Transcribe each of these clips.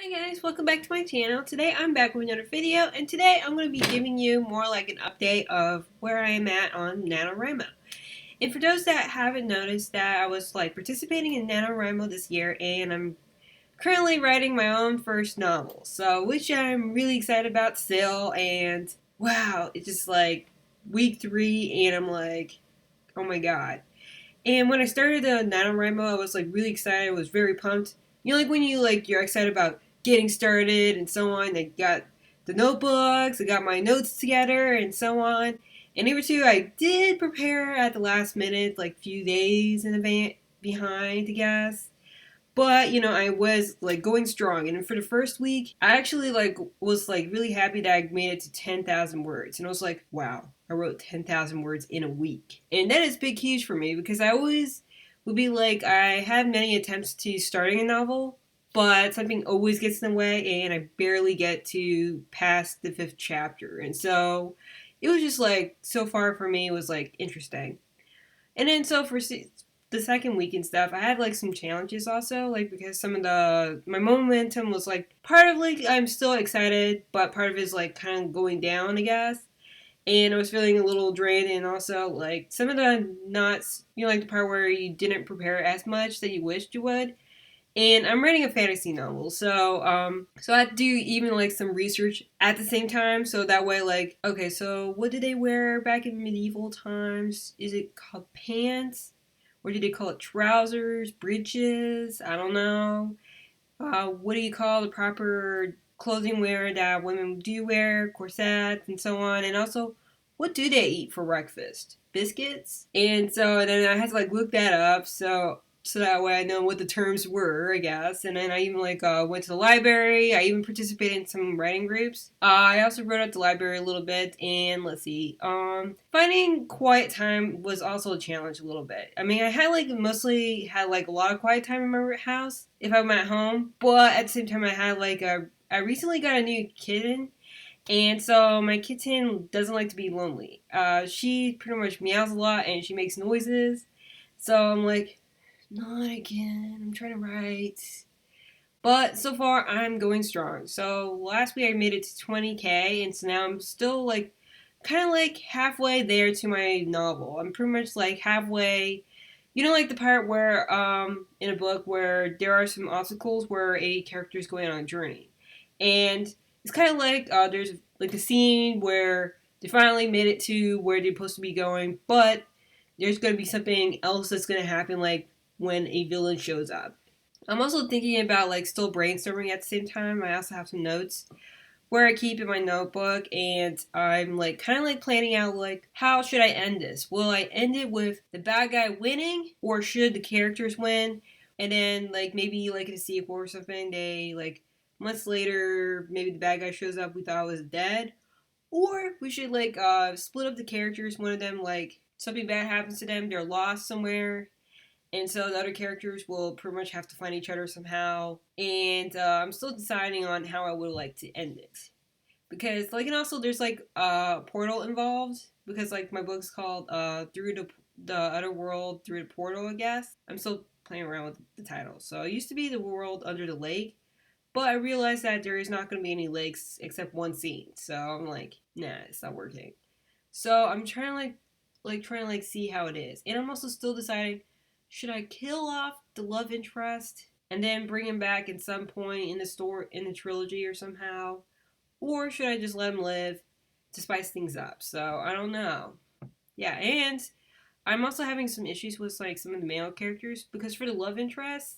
Hi guys, welcome back to my channel. Today I'm back with another video, and today I'm going to be giving you more like an update of where I am at on NaNoWriMo. And for those that haven't noticed, that I was like participating in NaNoWriMo this year, and I'm currently writing my own first novel, so which I'm really excited about still. And wow, it's just like week 3 and I'm like, oh my god. And when I started the NaNoWriMo, I was like really excited. I was very pumped. You know, like when you're excited about getting started and so on. I got the notebooks, I got my notes together and so on. And number two, I did prepare at the last minute, like few days in advance behind, I guess. But I was like going strong, and for the first week, I actually like was like really happy that I made it to 10,000 words, and I was like, wow, I wrote 10,000 words in a week, and that is big, huge for me because I always would be like I had many attempts to starting a novel, but something always gets in the way, and I barely get to past the 5th chapter, and so it was just like so far for me it was like interesting. And then so for the second week and stuff, I had like some challenges also, like because some of my momentum was like part of like I'm still excited, but part of it is like kind of going down, I guess. And I was feeling a little drained, and also like some of the knots, like the part where you didn't prepare as much that you wished you would. And I'm writing a fantasy novel, so I had to do even like some research at the same time, so that way, like, okay, so what did they wear back in medieval times? Is it called pants, or did they call it trousers, breeches? I don't know. What do you call the proper clothing wear that women do wear, corsets and so on, and also, what do they eat for breakfast? Biscuits? And so then I had to like look that up, so that way I know what the terms were, I guess. And then I even like went to the library. I even participated in some writing groups. I also wrote at the library a little bit, and let's see, finding quiet time was also a challenge a little bit. I mean, I had like mostly had like a lot of quiet time in my house if I'm at home, but at the same time I had like I recently got a new kitten, and so my kitten doesn't like to be lonely. She pretty much meows a lot and she makes noises. So I'm like, not again. I'm trying to write. But so far, I'm going strong. So last week I made it to 20K, and so now I'm still like kind of like halfway there to my novel. I'm pretty much like halfway. Like the part where in a book where there are some obstacles where a character is going on a journey, and it's kind of like there's like a scene where they finally made it to where they're supposed to be going, but there's going to be something else that's going to happen, like when a villain shows up. I'm also thinking about like still brainstorming at the same time. I also have some notes where I keep in my notebook, and I'm like kind of like planning out like how should I end this? Will I end it with the bad guy winning, or should the characters win? And then like maybe like in a sequel or something, they like months later maybe the bad guy shows up we thought was dead, or we should like split up the characters. One of them like something bad happens to them, they're lost somewhere, and so the other characters will pretty much have to find each other somehow. And I'm still deciding on how I would like to end it, because like, and also there's like a portal involved, because like my book's called through the other world through the portal, I guess. I'm still playing around with the title. So it used to be the world under the lake, but I realized that there is not going to be any lakes except one scene. So I'm like, nah, it's not working. So I'm trying to trying to like see how it is. And I'm also still deciding, should I kill off the love interest and then bring him back at some point in the story, in the trilogy, or somehow, or should I just let him live to spice things up? So I don't know. Yeah, and I'm also having some issues with like some of the male characters, because for the love interest,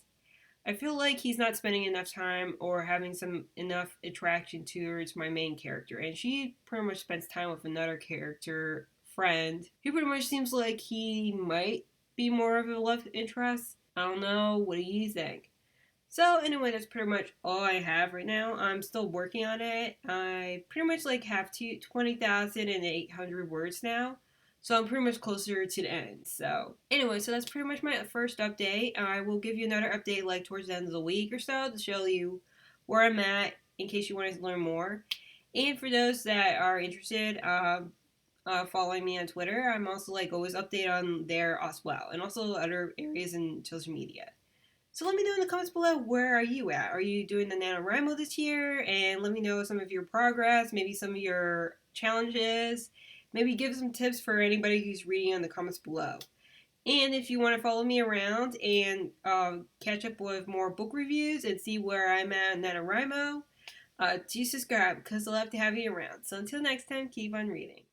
I feel like he's not spending enough time or having some enough attraction towards my main character, and she pretty much spends time with another character friend who pretty much seems like he might be more of a love interest. I don't know. What do you think? So anyway, that's pretty much all I have right now. I'm still working on it. I pretty much like have 20,800 words now. So I'm pretty much closer to the end. So anyway, so that's pretty much my first update. I will give you another update like towards the end of the week or so to show you where I'm at in case you want to learn more. And for those that are interested, following me on Twitter, I'm also like always update on there as well, and also other areas in social media. So let me know in the comments below, where are you at? Are you doing the NaNoWriMo this year? And let me know some of your progress, maybe some of your challenges. Maybe give some tips for anybody who's reading in the comments below. And if you want to follow me around and catch up with more book reviews and see where I'm at in NaNoWriMo, do subscribe because I love to have you around. So until next time, keep on reading.